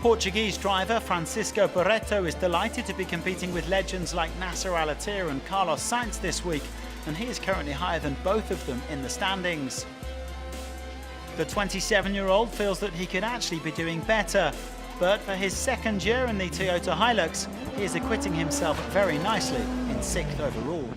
Portuguese driver Francisco Barreto is delighted to be competing with legends like Nasser Al-Attiyah and Carlos Sainz this week, and he is currently higher than both of them in the standings. The 27-year-old feels that he could actually be doing better, but for his second year in the Toyota Hilux, he is acquitting himself very nicely in 6th overall.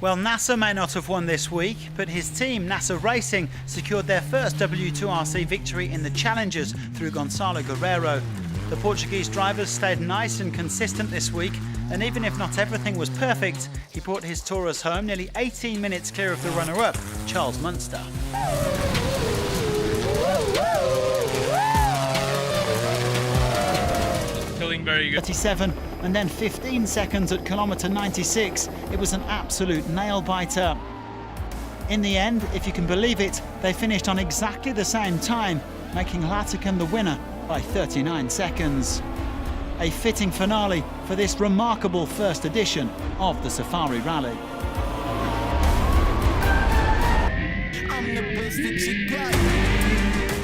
Well, Nasser may not have won this week, but his team, Nasser Racing, secured their first W2RC victory in the Challengers through Gonçalo Guerreiro. The Portuguese drivers stayed nice and consistent this week, and even if not everything was perfect, he brought his Taurus home nearly 18 minutes clear of the runner-up, Charles Munster. Feeling very good. 37 and then 15 seconds at kilometre 96. It was an absolute nail-biter. In the end, if you can believe it, they finished on exactly the same time, making Latican the winner by 39 seconds. A fitting finale for this remarkable first edition of the Safari Rally.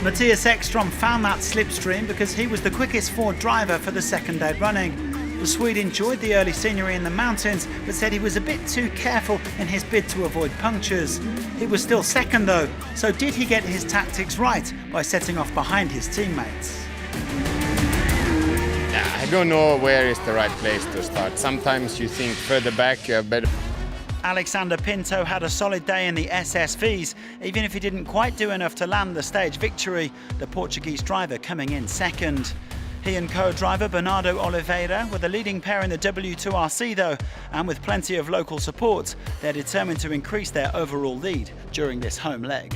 Matthias Ekström found that slipstream because he was the quickest Ford driver for the second day running. The Swede enjoyed the early scenery in the mountains, but said he was a bit too careful in his bid to avoid punctures. He was still second though, so did he get his tactics right by setting off behind his teammates? I don't know where is the right place to start. Sometimes you think further back you're better. Alexander Pinto had a solid day in the SSVs, even if he didn't quite do enough to land the stage victory, the Portuguese driver coming in second. He and co-driver Bernardo Oliveira were the leading pair in the W2RC though, and with plenty of local support, they're determined to increase their overall lead during this home leg.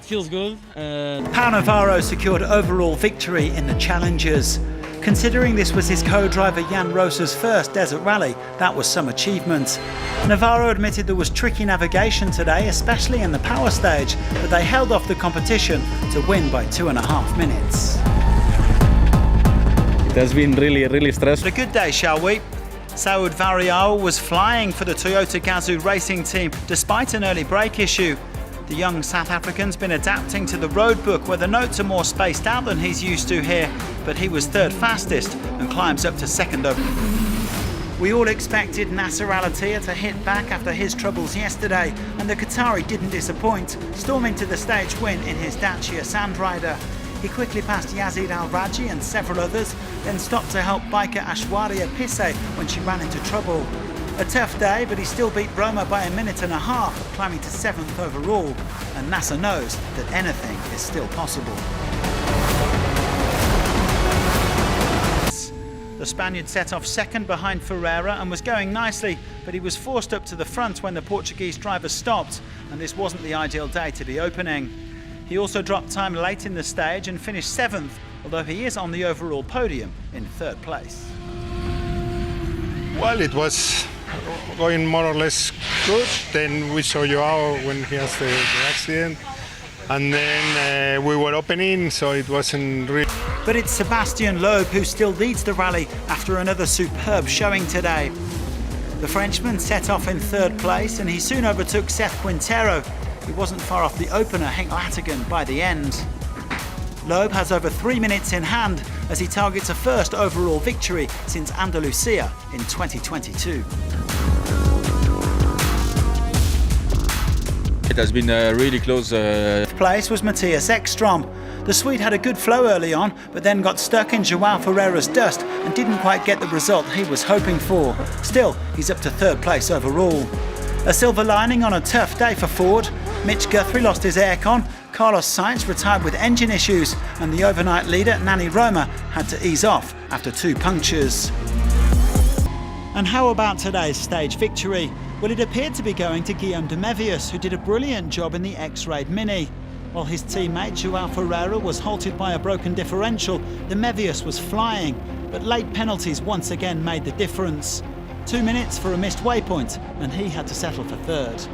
Feels good. Pau Navarro secured overall victory in the Challengers. Considering this was his co-driver Jan Rosa's first desert rally, that was some achievement. Navarro admitted there was tricky navigation today, especially in the power stage, but they held off the competition to win by 2.5 minutes. It has been really stressful. A good day, shall we? Saud Varial was flying for the Toyota Gazoo racing team despite an early brake issue. The young South African's been adapting to the road book where the notes are more spaced out than he's used to here, but he was third fastest and climbs up to second over. We all expected Nasser Al-Attiyah to hit back after his troubles yesterday, and the Qatari didn't disappoint, storming to the stage win in his Dacia Sandrider. He quickly passed Yazid Al-Raji and several others, then stopped to help biker Ashwaria Pisse when she ran into trouble. A tough day, but he still beat Roma by 1.5 minutes, climbing to 7th overall, and Nasser knows that anything is still possible. The Spaniard set off second behind Ferreira and was going nicely, but he was forced up to the front when the Portuguese driver stopped, and this wasn't the ideal day to be opening. He also dropped time late in the stage and finished 7th, although he is on the overall podium in 3rd place. Well, it was going more or less good. Then we saw Joao when he has the accident, and then we were opening, so it wasn't really. But it's Sebastian Loeb who still leads the rally after another superb showing today. The Frenchman set off in 3rd place, and he soon overtook Seth Quintero. He wasn't far off the opener, Henk Latigan, by the end. Loeb has over 3 minutes in hand as he targets a first overall victory since Andalusia in 2022. It has been really close. Fifth place was Matthias Ekström. The Swede had a good flow early on, but then got stuck in Joao Ferreira's dust and didn't quite get the result he was hoping for. Still, he's up to 3rd place overall. A silver lining on a tough day for Ford. Mitch Guthrie lost his aircon, Carlos Sainz retired with engine issues, and the overnight leader, Nani Roma, had to ease off after 2 punctures. And how about today's stage victory? Well, it appeared to be going to Guillaume de Mévius, who did a brilliant job in the X-Raid Mini. While his teammate Joao Ferreira was halted by a broken differential, de Mévius was flying, but late penalties once again made the difference. 2 minutes for a missed waypoint, and he had to settle for 3rd.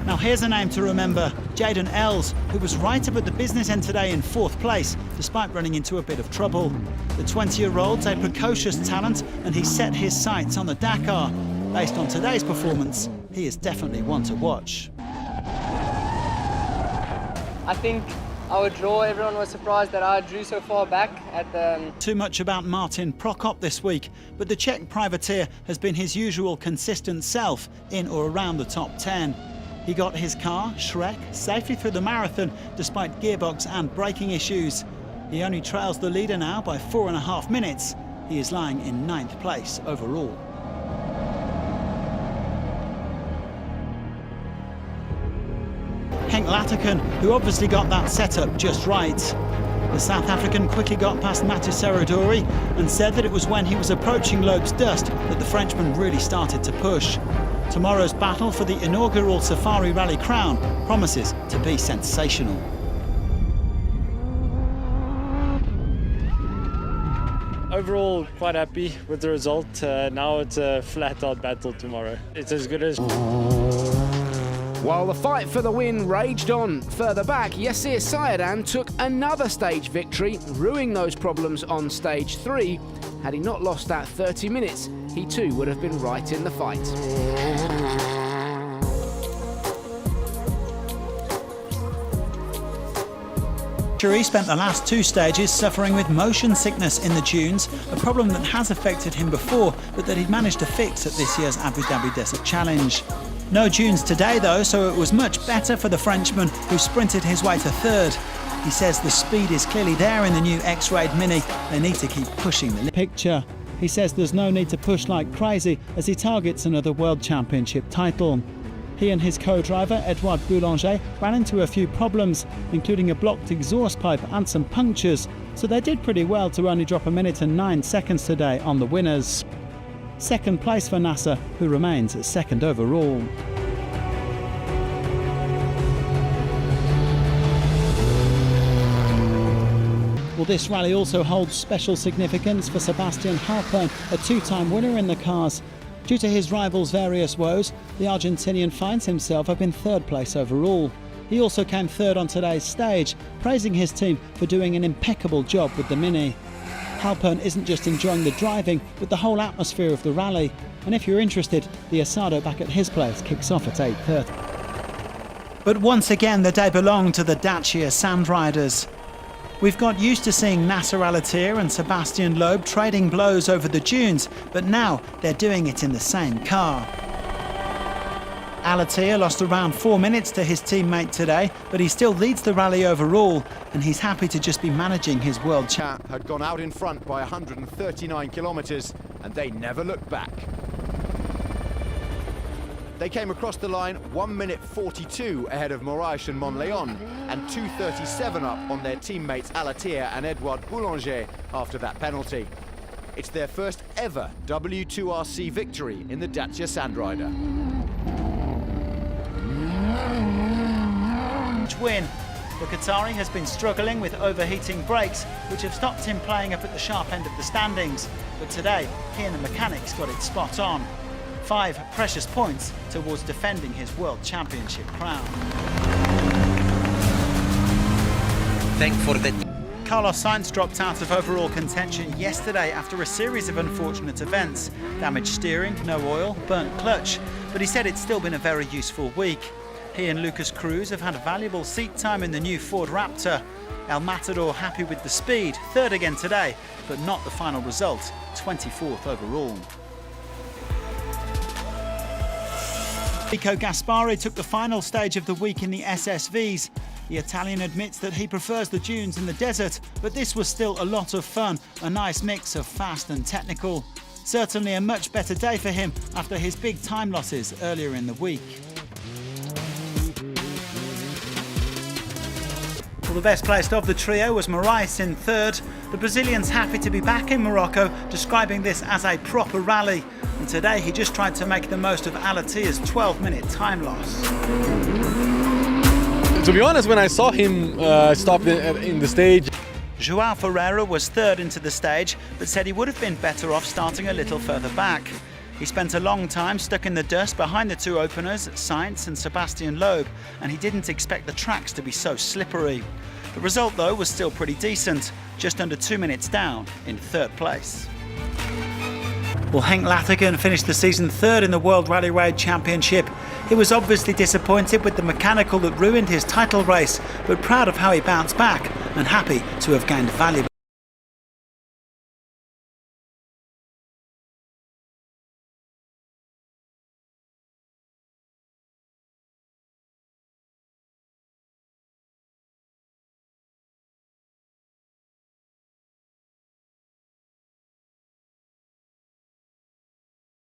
Now here's a name to remember, Jayden Els, who was right up at the business end today in 4th place, despite running into a bit of trouble. The 20-year-old's a precocious talent, and he set his sights on the Dakar. Based on today's performance, he is definitely one to watch. I think our draw. Everyone was surprised that I drew so far back at the... Too much about Martin Prokop this week, but the Czech privateer has been his usual consistent self in or around the top 10. He got his car, Shrek, safely through the marathon despite gearbox and braking issues. He only trails the leader now by 4.5 minutes. He is lying in 9th place overall. Henk Laterken, who obviously got that setup just right. The South African quickly got past Mathieu Serradori and said that it was when he was approaching Loeb's dust that the Frenchman really started to push. Tomorrow's battle for the inaugural Safari Rally crown promises to be sensational. Overall, quite happy with the result. Now it's a flat-out battle tomorrow. It's as good as... While the fight for the win raged on further back, Yassir Sayedin took another stage victory, ruining those problems on stage 3. Had he not lost that 30 minutes, he too would have been right in the fight. He spent the last 2 stages suffering with motion sickness in the dunes, a problem that has affected him before, but that he'd managed to fix at this year's Abu Dhabi Desert Challenge. No dunes today though, so it was much better for the Frenchman, who sprinted his way to 3rd. He says the speed is clearly there in the new X-Raid Mini. They need to keep pushing the picture. He says there's no need to push like crazy as he targets another World Championship title. He and his co-driver, Edouard Boulanger, ran into a few problems, including a blocked exhaust pipe and some punctures, so they did pretty well to only drop 1 minute and 9 seconds today on the winners. 2nd place for Nasser, who remains 2nd overall. Well, this rally also holds special significance for Sebastian Halpern, a 2-time winner in the cars. Due to his rival's various woes, the Argentinian finds himself up in 3rd place overall. He also came 3rd on today's stage, praising his team for doing an impeccable job with the Mini. Halpern isn't just enjoying the driving, but the whole atmosphere of the rally. And if you're interested, the Asado back at his place kicks off at 8:30. But once again, the day belonged to the Dacia Sand Riders. We've got used to seeing Nasser Al-Attiyah and Sebastian Loeb trading blows over the dunes, but now they're doing it in the same car. Al-Attiyah lost around 4 minutes to his teammate today, but he still leads the rally overall, and he's happy to just be managing his world champ. Had gone out in front by 139 kilometres, and they never looked back. They came across the line 1 minute 42 ahead of Moraes and Monleon, and 2:37 up on their teammates Al-Attiyah and Edouard Boulanger after that penalty. It's their first ever W2RC victory in the Dacia Sandrider. Win. The Qatari has been struggling with overheating brakes, which have stopped him playing up at the sharp end of the standings. But today, he and the mechanics got it spot on. 5 precious points towards defending his World Championship crown. Carlos Sainz dropped out of overall contention yesterday after a series of unfortunate events. Damaged steering, no oil, burnt clutch. But he said it's still been a very useful week. He and Lucas Cruz have had valuable seat time in the new Ford Raptor. El Matador happy with the speed, 3rd again today, but not the final result, 24th overall. Enrico Gaspari took the final stage of the week in the SSVs. The Italian admits that he prefers the dunes in the desert, but this was still a lot of fun, a nice mix of fast and technical. Certainly a much better day for him after his big time losses earlier in the week. Well, the best placed of the trio was Moraes in 3rd. The Brazilian's happy to be back in Morocco, describing this as a proper rally. And today he just tried to make the most of Al-Attiyah's 12-minute time loss. To be honest, when I saw him stop in the stage, João Ferreira was 3rd into the stage, but said he would have been better off starting a little further back. He spent a long time stuck in the dust behind the 2 openers, Sainz and Sebastian Loeb, and he didn't expect the tracks to be so slippery. The result, though, was still pretty decent, just under 2 minutes down in 3rd place. Well, Henk Laterken finished the season 3rd in the World Rally Raid Championship. He was obviously disappointed with the mechanical that ruined his title race, but proud of how he bounced back and happy to have gained valuable